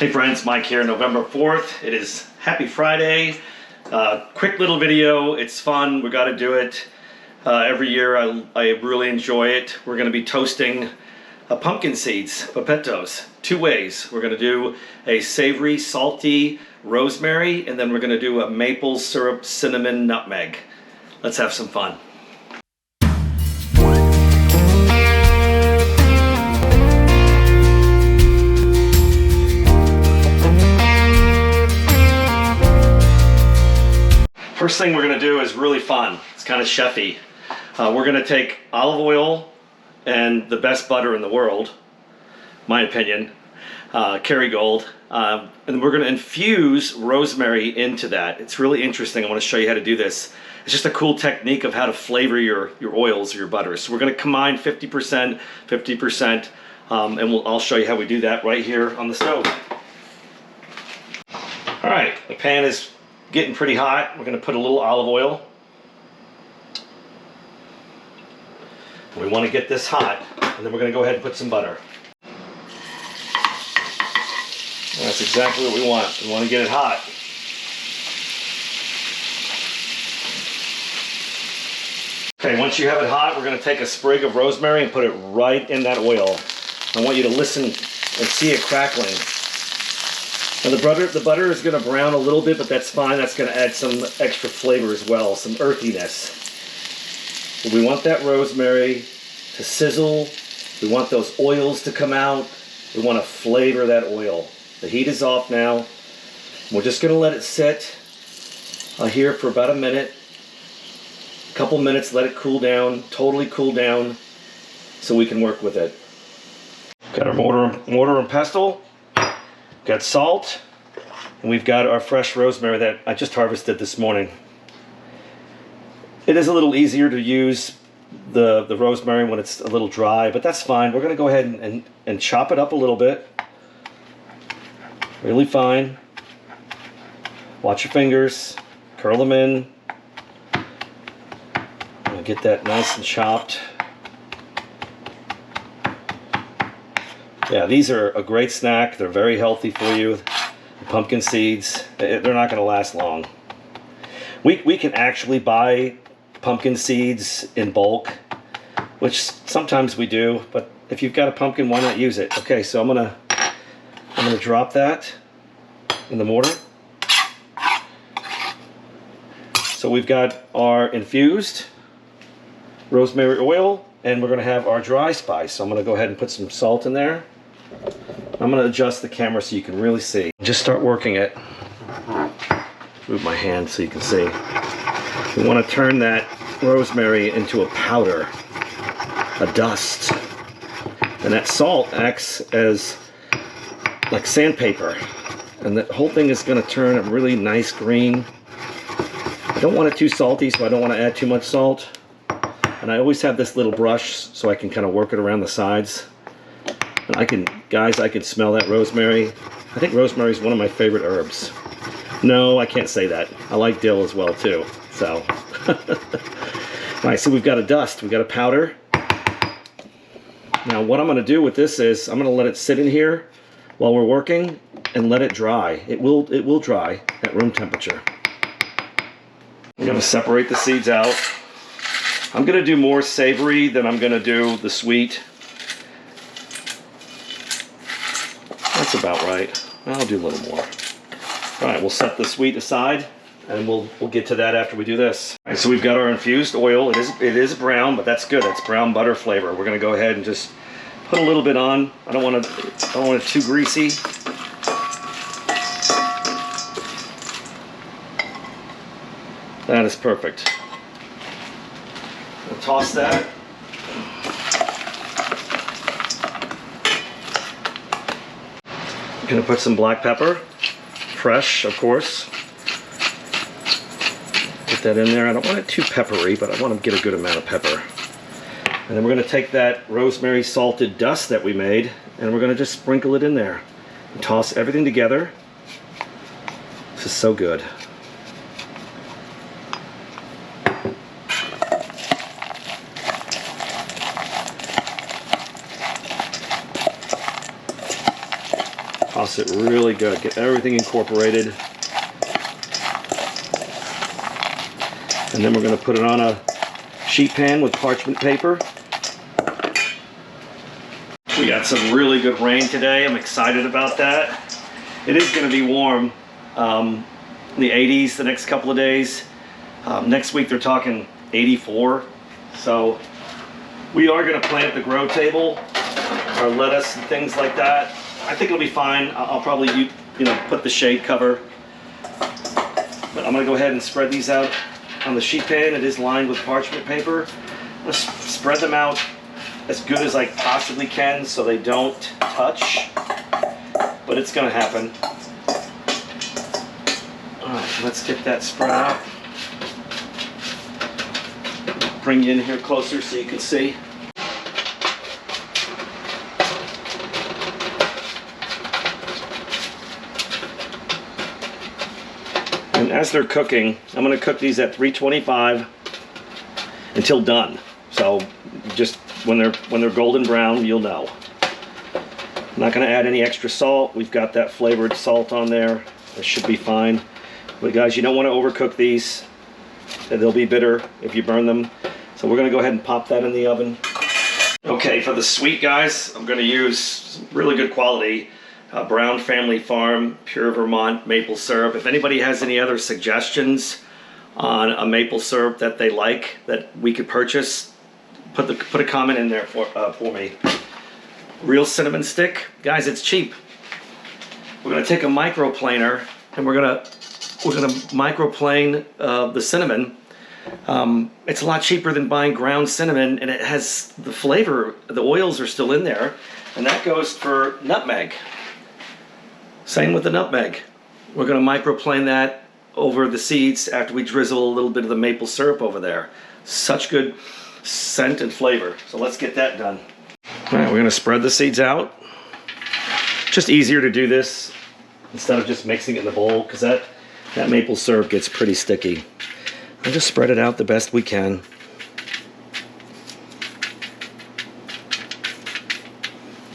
Hey friends, Mike here, November 4th. It is Happy Friday. Quick little video. It's fun. We got to do it every year. I really enjoy it. We're going to be toasting pumpkin seeds, papetos, two ways. We're going to do a savory, salty rosemary, and then we're going to do a maple syrup, cinnamon, nutmeg. Let's have some fun. First thing we're going to do is really fun. It's kind of chefy. We're going to take olive oil and the best butter in the world, my opinion, Kerrygold, and we're going to infuse rosemary into that. It's really interesting. I want to show you how to do this. It's just a cool technique of how to flavor your oils or your butters. So we're going to combine 50%, 50%, and I'll show you how we do that right here on the stove. All right, the pan is getting pretty hot. We're going to put a little olive oil. We want to get this hot, and then we're going to go ahead and put some butter. And that's exactly what we want. We want to get it hot. Okay, once you have it hot, we're going to take a sprig of rosemary and put it right in that oil. I want you to listen and see it crackling. Now the butter is going to brown a little bit, but that's fine. That's going to add some extra flavor as well, some earthiness. But we want that rosemary to sizzle. We want those oils to come out. We want to flavor that oil. The heat is off now. We're just going to let it sit here for about a minute. A couple minutes, let it cool down, totally cool down, so we can work with it. Got our mortar and pestle. Got salt, and we've got our fresh rosemary that I just harvested this morning. It is a little easier to use the rosemary when it's a little dry, but that's fine. We're going to go ahead and chop it up a little bit. Really fine. Watch your fingers. Curl them in. And get that nice and chopped. Yeah, these are a great snack. They're very healthy for you. The pumpkin seeds, they're not going to last long. We can actually buy pumpkin seeds in bulk, which sometimes we do, but if you've got a pumpkin, why not use it? Okay, so I'm gonna drop that in the mortar. So we've got our infused rosemary oil, and we're going to have our dry spice. So I'm going to go ahead and put some salt in there. I'm going to adjust the camera so you can really see. Just start working it. Move my hand so you can see. We want to turn that rosemary into a powder, a dust. And that salt acts as like sandpaper. And the whole thing is going to turn a really nice green. I don't want it too salty, so I don't want to add too much salt. And I always have this little brush so I can kind of work it around the sides. And I can smell that rosemary. I think rosemary is one of my favorite herbs. No, I can't say that. I like dill as well too. So, all right, so we've got a dust, we've got a powder. Now what I'm gonna do with this is I'm gonna let it sit in here while we're working and let it dry. It will dry at room temperature. I'm gonna separate the seeds out. I'm going to do more savory than I'm going to do the sweet. That's about right. I'll do a little more. All right, we'll set the sweet aside, and we'll get to that after we do this. All right, so we've got our infused oil. It is brown, but that's good. It's brown butter flavor. We're going to go ahead and just put a little bit on. I don't want it too greasy. That is perfect. We'll toss that. I'm going to put some black pepper, fresh of course. Put that in there. I don't want it too peppery, but I want to get a good amount of pepper. And then we're going to take that rosemary salted dust that we made, and we're going to just sprinkle it in there. And toss everything together. This is so good. Toss it really good. Get everything incorporated. And then we're going to put it on a sheet pan with parchment paper. We got some really good rain today. I'm excited about that. It is going to be warm. In the 80s the next couple of days. Next week they're talking 84. So we are going to plant the grow table, our lettuce and things like that. I think it'll be fine. I'll probably put the shade cover. But I'm going to go ahead and spread these out on the sheet pan. It is lined with parchment paper. I'm going to spread them out as good as I possibly can so they don't touch. But it's going to happen. Alright, let's get that spread out. Bring you in here closer so you can see. And as they're cooking, I'm going to cook these at 325 until done. So just when they're golden brown, you'll know. I'm not going to add any extra salt. We've got that flavored salt on there. It should be fine. But guys, you don't want to overcook these. They'll be bitter if you burn them. So we're going to go ahead and pop that in the oven. Okay, for the sweet, guys, I'm going to use really good quality Brown Family Farm Pure Vermont maple syrup. If anybody has any other suggestions on a maple syrup that they like that we could purchase, put a comment in there for me. Real cinnamon stick, guys. It's cheap. We're going to take a microplaner and we're gonna microplane the cinnamon. It's a lot cheaper than buying ground cinnamon, and it has the flavor. The oils are still in there, and that goes for nutmeg. Same with the nutmeg. We're going to microplane that over the seeds after we drizzle a little bit of the maple syrup over there. Such good scent and flavor. So let's get that done. All right, we're going to spread the seeds out. Just easier to do this instead of just mixing it in the bowl, because that maple syrup gets pretty sticky. I'll just spread it out the best we can.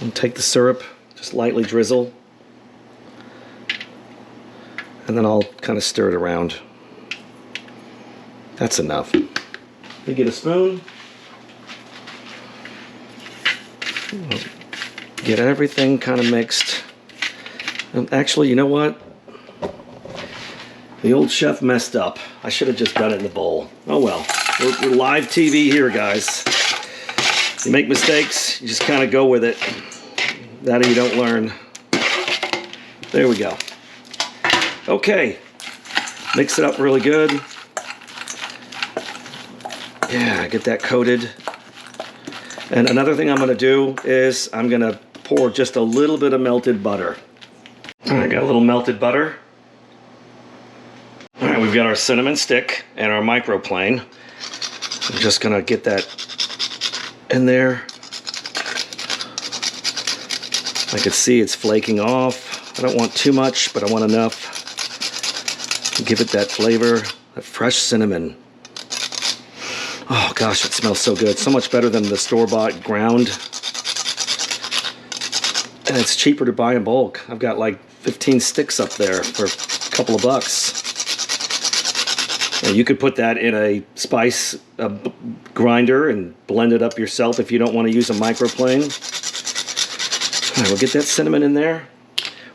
And take the syrup, just lightly drizzle. And then I'll kind of stir it around. That's enough. You get a spoon. Get everything kind of mixed. And actually, you know what? The old chef messed up. I should have just done it in the bowl. Oh well. We're live TV here, guys. You make mistakes, you just kind of go with it. That or you don't learn. There we go. Okay. Mix it up really good. Yeah, get that coated. And another thing I'm going to do is I'm going to pour just a little bit of melted butter. All right, got a little melted butter. All right, we've got our cinnamon stick and our microplane. I'm just going to get that in there. I can see it's flaking off. I don't want too much, but I want enough to give it that flavor, that fresh cinnamon. Oh gosh, it smells so good. So much better than the store-bought ground. And it's cheaper to buy in bulk. I've got like 15 sticks up there for a couple of bucks. And you could put that in a spice grinder and blend it up yourself if you don't want to use a microplane. All right, we'll get that cinnamon in there.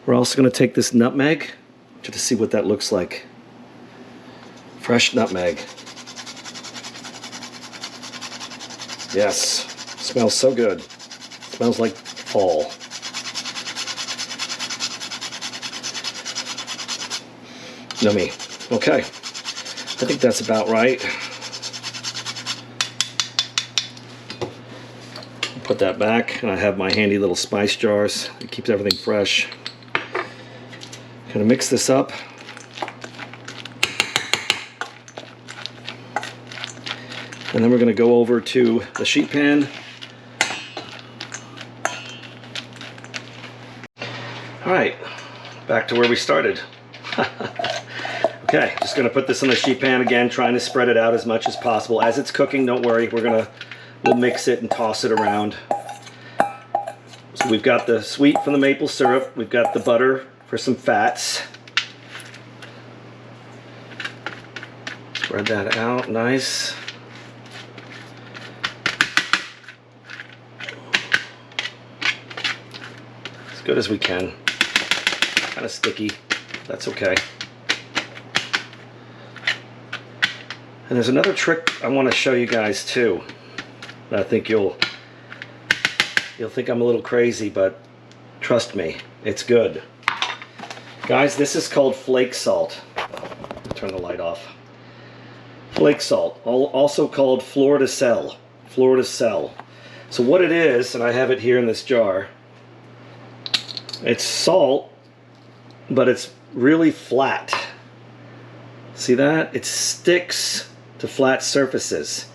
We're also going to take this nutmeg just to see what that looks like. Fresh nutmeg. Yes, smells so good. Smells like fall. Yummy. Okay, I think that's about right. Put that back, and I have my handy little spice jars. It keeps everything fresh. Gonna mix this up. And then we're gonna go over to the sheet pan. All right, back to where we started. Okay, just gonna put this in the sheet pan again, trying to spread it out as much as possible. As it's cooking, don't worry, we'll mix it and toss it around. We've got the sweet from the maple syrup. We've got the butter for some fats. Spread that out nice. As good as we can. Kind of sticky. That's okay. And there's another trick I want to show you guys too. I think you'll think I'm a little crazy, but trust me, it's good. Guys, this is called flake salt. Turn the light off. Flake salt, also called fleur de sel. Fleur de sel. So what it is, and I have it here in this jar, it's salt, but it's really flat. See that? It sticks to flat surfaces.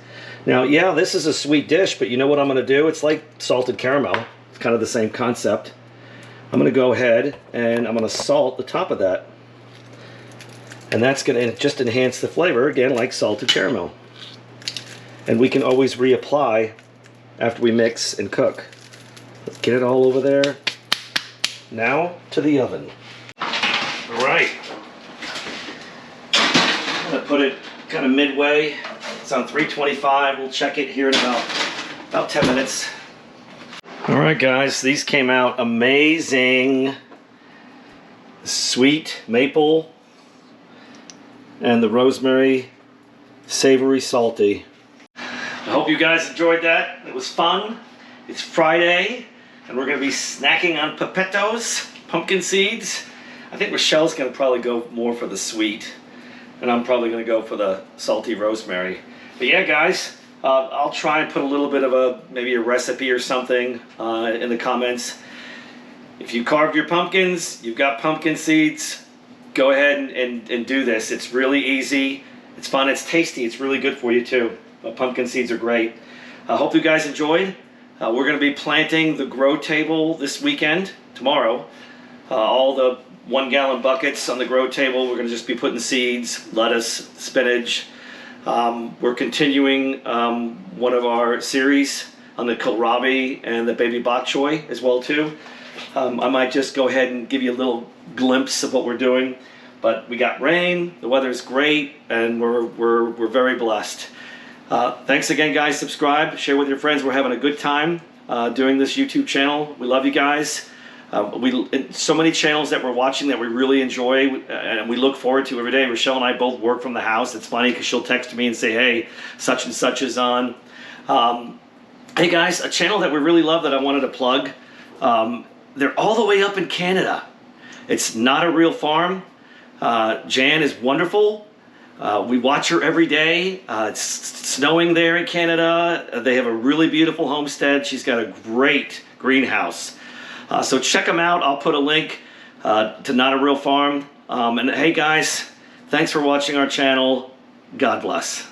Now, yeah, this is a sweet dish, but you know what I'm going to do? It's like salted caramel. It's kind of the same concept. I'm going to go ahead and I'm going to salt the top of that. And that's going to just enhance the flavor, again, like salted caramel. And we can always reapply after we mix and cook. Let's get it all over there. Now to the oven. All right. I'm going to put it kind of midway. It's on 325. We'll check it here in about 10 minutes. All right, guys, these came out amazing. Sweet maple and the rosemary savory salty. I hope you guys enjoyed that. It was fun. It's Friday, and we're going to be snacking on pepettos, pumpkin seeds. I think Rochelle's going to probably go more for the sweet, and I'm probably going to go for the salty rosemary. But yeah, guys, I'll try and put a little bit of maybe a recipe or something in the comments. If you carved your pumpkins, you've got pumpkin seeds, go ahead and do this. It's really easy, it's fun, it's tasty, it's really good for you too. Pumpkin seeds are great. I hope you guys enjoyed. We're going to be planting the grow table this weekend, tomorrow. All the 1 gallon buckets on the grow table, we're going to just be putting seeds, lettuce, spinach. We're continuing one of our series on the kohlrabi and the baby bok choy as well too. I might just go ahead and give you a little glimpse of what we're doing. But we got rain, the weather's great, and we're very blessed. Thanks again, guys. Subscribe, share with your friends. We're having a good time doing this YouTube channel. We love you guys. So many channels that we're watching that we really enjoy and we look forward to every day. Rochelle and I both work from the house. It's funny because she'll text me and say, hey, such and such is on. Hey guys, a channel that we really love that I wanted to plug. They're all the way up in Canada. It's Not a Real Farm. Jan is wonderful. We watch her every day. It's snowing there in Canada. They have a really beautiful homestead. She's got a great greenhouse. So check them out. I'll put a link to Not a Real Farm. And hey guys, thanks for watching our channel. God bless.